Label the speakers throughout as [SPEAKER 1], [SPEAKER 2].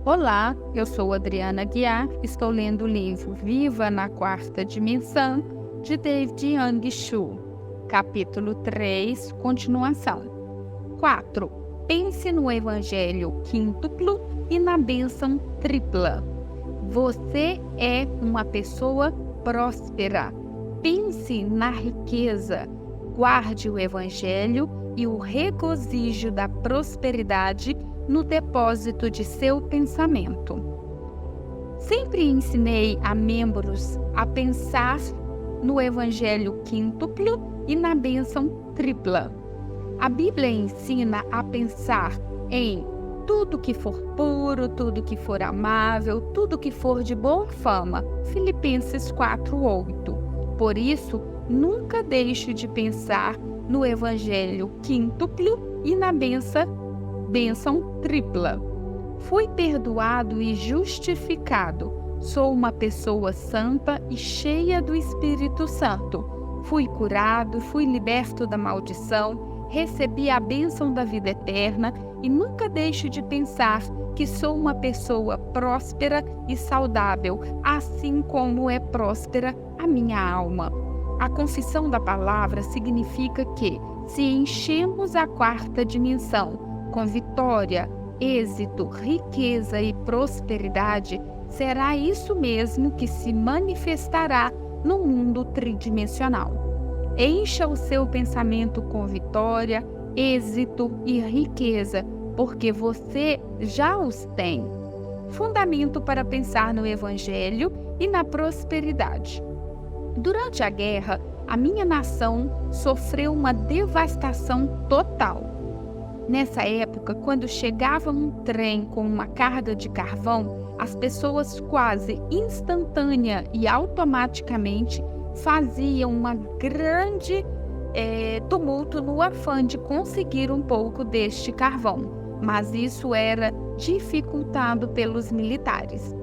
[SPEAKER 1] Olá, eu sou Adriana Guiar, estou lendo o livro Viva na Quarta Dimensão, de David Yang Shu, capítulo 3, continuação. 4. Pense no Evangelho quíntuplo e na bênção tripla. Você é uma pessoa próspera. Pense na riqueza. Guarde o Evangelho e o regozijo da prosperidade no depósito de seu pensamento. Sempre ensinei a membros a pensar no Evangelho quíntuplo e na bênção tripla. A Bíblia ensina a pensar em tudo que for puro, tudo que for amável, tudo que for de boa fama. Filipenses 4:8. Por isso, nunca deixe de pensar no Evangelho quíntuplo e na bênção tripla. Fui perdoado e justificado. Sou uma pessoa santa e cheia do Espírito Santo. Fui curado, fui liberto da maldição, recebi a bênção da vida eterna e nunca deixe de pensar que sou uma pessoa próspera e saudável, assim como é próspera a minha alma. A confissão da palavra significa que, se enchemos a quarta dimensão com vitória, êxito, riqueza e prosperidade, será isso mesmo que se manifestará no mundo tridimensional. Encha o seu pensamento com vitória, êxito e riqueza, porque você já os tem. Fundamento para pensar no Evangelho e na prosperidade. Durante a guerra, a minha nação sofreu uma devastação total. Nessa época, quando chegava um trem com uma carga de carvão, as pessoas quase instantânea e automaticamente faziam uma grande tumulto no afã de conseguir um pouco deste carvão, mas isso era dificultado pelos militares.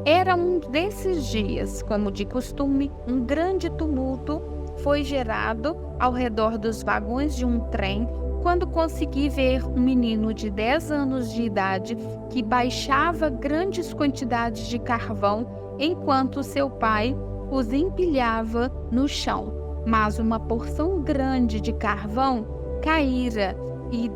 [SPEAKER 1] Era um desses dias, como de costume, um grande tumulto foi gerado ao redor dos vagões de um trem quando consegui ver um menino de 10 anos de idade que baixava grandes quantidades de carvão enquanto seu pai os empilhava no chão. Mas uma porção grande de carvão caíra e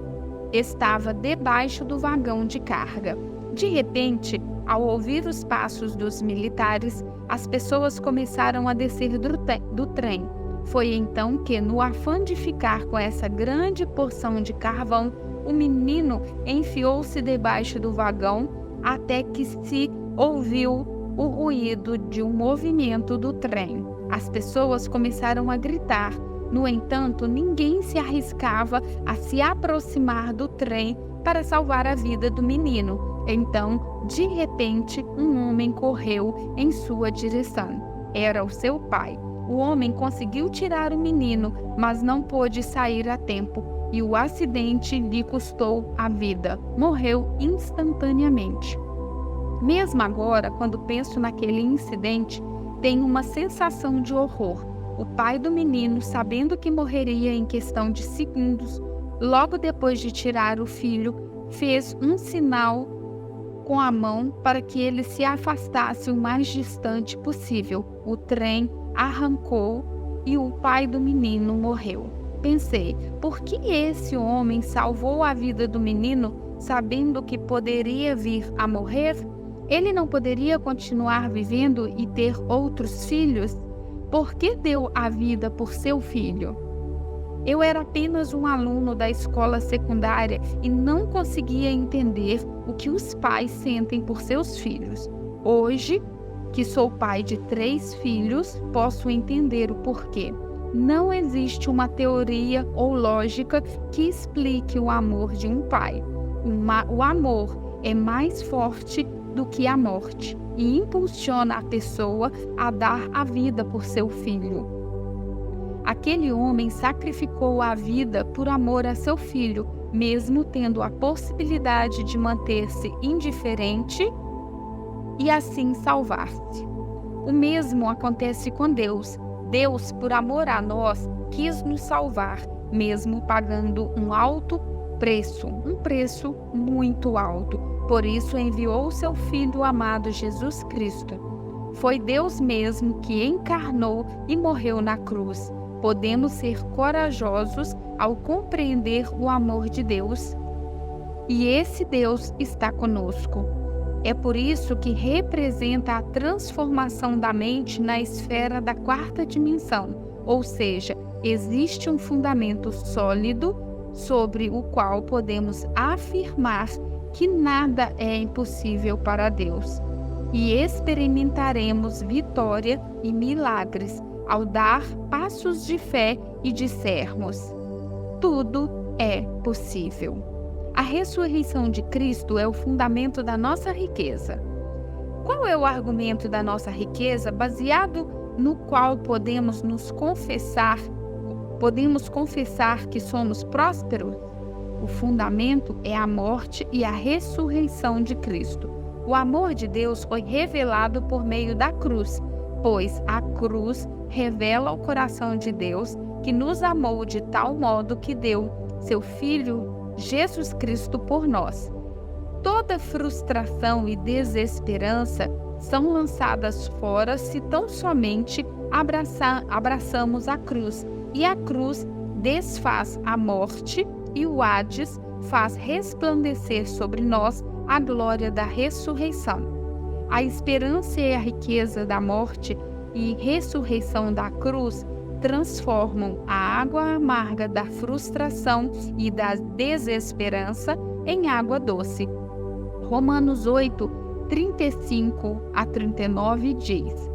[SPEAKER 1] estava debaixo do vagão de carga. De repente, ao ouvir os passos dos militares, as pessoas começaram a descer do trem. Foi então que, no afã de ficar com essa grande porção de carvão, o menino enfiou-se debaixo do vagão até que se ouviu o ruído de um movimento do trem. As pessoas começaram a gritar. No entanto, ninguém se arriscava a se aproximar do trem para salvar a vida do menino. Então, de repente, um homem correu em sua direção. Era o seu pai. O homem conseguiu tirar o menino, mas não pôde sair a tempo, e o acidente lhe custou a vida. Morreu instantaneamente. Mesmo agora, quando penso naquele incidente, tenho uma sensação de horror. O pai do menino, sabendo que morreria em questão de segundos, logo depois de tirar o filho, fez um sinal com a mão para que ele se afastasse o mais distante possível. O trem arrancou e o pai do menino morreu. Pensei, por que esse homem salvou a vida do menino sabendo que poderia vir a morrer? Ele não poderia continuar vivendo e ter outros filhos? Por que deu a vida por seu filho? Eu era apenas um aluno da escola secundária e não conseguia entender o que os pais sentem por seus filhos. Hoje, que sou pai de 3 filhos, posso entender o porquê. Não existe uma teoria ou lógica que explique o amor de um pai. O amor é mais forte do que a morte e impulsiona a pessoa a dar a vida por seu filho. Aquele homem sacrificou a vida por amor a seu filho, mesmo tendo a possibilidade de manter-se indiferente e assim salvar-se. O mesmo acontece com Deus. Deus, por amor a nós, quis nos salvar, mesmo pagando um alto um preço muito alto. Por isso enviou seu Filho amado Jesus Cristo. Foi Deus mesmo que encarnou e morreu na cruz. Podemos ser corajosos ao compreender o amor de Deus. E esse Deus está conosco. É por isso que representa a transformação da mente na esfera da quarta dimensão, ou seja, existe um fundamento sólido sobre o qual podemos afirmar que nada é impossível para Deus. E experimentaremos vitória e milagres ao dar passos de fé e dissermos: tudo é possível. A ressurreição de Cristo é o fundamento da nossa riqueza. Qual é o argumento da nossa riqueza baseado no qual podemos confessar que somos prósperos? O fundamento é a morte e a ressurreição de Cristo. O amor de Deus foi revelado por meio da cruz, pois a cruz revela o coração de Deus, que nos amou de tal modo que deu seu Filho Jesus Cristo por nós. Toda frustração e desesperança são lançadas fora se tão somente abraçamos a cruz, e a cruz desfaz a morte e o Hades faz resplandecer sobre nós a glória da ressurreição. A esperança e a riqueza da morte e ressurreição da cruz transformam a água amarga da frustração e da desesperança em água doce. Romanos 8, 35 a 39 diz: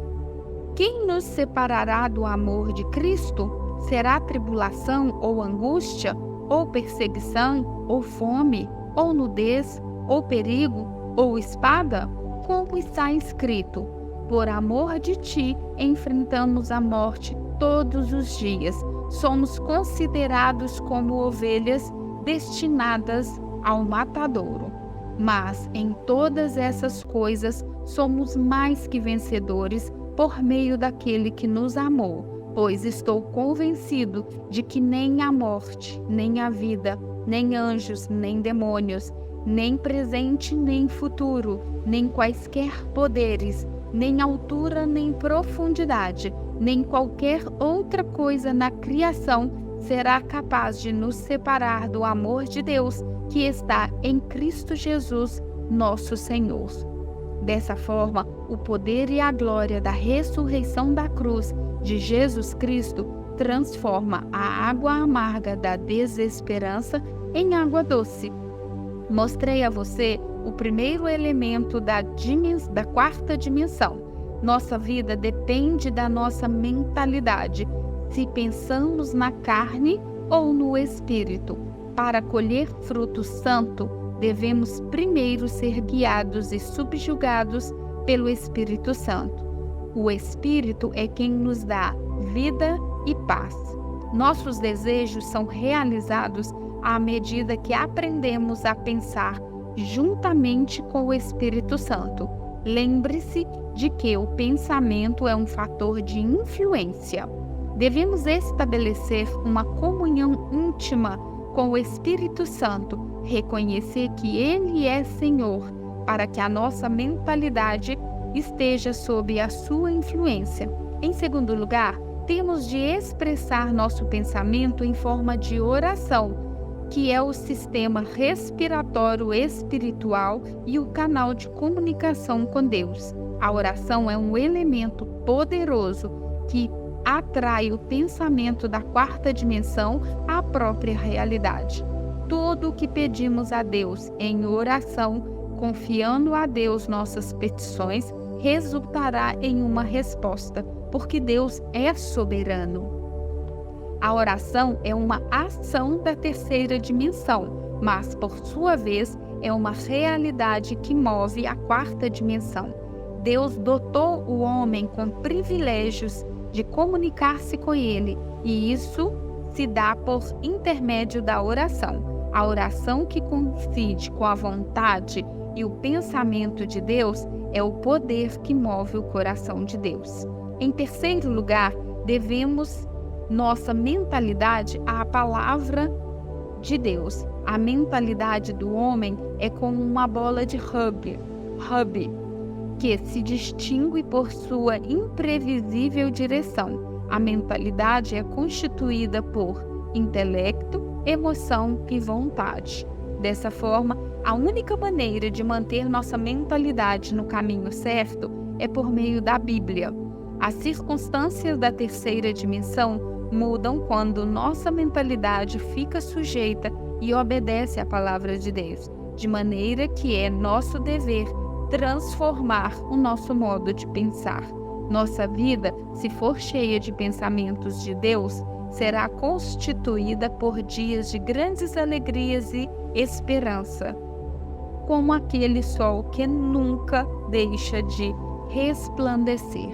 [SPEAKER 1] Quem nos separará do amor de Cristo? Será tribulação ou angústia, ou perseguição, ou fome, ou nudez, ou perigo, ou espada? Como está escrito: por amor de ti enfrentamos a morte todos os dias. Somos considerados como ovelhas destinadas ao matadouro. Mas em todas essas coisas somos mais que vencedores por meio daquele que nos amou, pois estou convencido de que nem a morte, nem a vida, nem anjos, nem demônios, nem presente, nem futuro, nem quaisquer poderes, nem altura, nem profundidade, nem qualquer outra coisa na criação será capaz de nos separar do amor de Deus que está em Cristo Jesus, nosso Senhor. Dessa forma, o poder e a glória da ressurreição da cruz de Jesus Cristo transforma a água amarga da desesperança em água doce. Mostrei a você o primeiro elemento da quarta dimensão. Nossa vida depende da nossa mentalidade, se pensamos na carne ou no espírito. Para colher fruto santo, devemos primeiro ser guiados e subjugados pelo Espírito Santo. O Espírito é quem nos dá vida e paz. Nossos desejos são realizados à medida que aprendemos a pensar juntamente com o Espírito Santo. Lembre-se de que o pensamento é um fator de influência. Devemos estabelecer uma comunhão íntima com o Espírito Santo, reconhecer que Ele é Senhor, para que a nossa mentalidade esteja sob a sua influência. Em segundo lugar, temos de expressar nosso pensamento em forma de oração, que é o sistema respiratório espiritual e o canal de comunicação com Deus. A oração é um elemento poderoso que atrai o pensamento da quarta dimensão à própria realidade. Tudo o que pedimos a Deus em oração, confiando a Deus nossas petições, resultará em uma resposta, porque Deus é soberano. A oração é uma ação da terceira dimensão, mas, por sua vez, é uma realidade que move a quarta dimensão. Deus dotou o homem com privilégios de comunicar-se com Ele, e isso se dá por intermédio da oração. A oração que coincide com a vontade e o pensamento de Deus é o poder que move o coração de Deus. Em terceiro lugar, devemos nossa mentalidade à palavra de Deus. A mentalidade do homem é como uma bola de rugby, que se distingue por sua imprevisível direção. A mentalidade é constituída por intelecto, emoção e vontade. Dessa forma, a única maneira de manter nossa mentalidade no caminho certo é por meio da Bíblia. As circunstâncias da terceira dimensão mudam quando nossa mentalidade fica sujeita e obedece à palavra de Deus, de maneira que é nosso dever transformar o nosso modo de pensar. Nossa vida, se for cheia de pensamentos de Deus, será constituída por dias de grandes alegrias e esperança, como aquele sol que nunca deixa de resplandecer.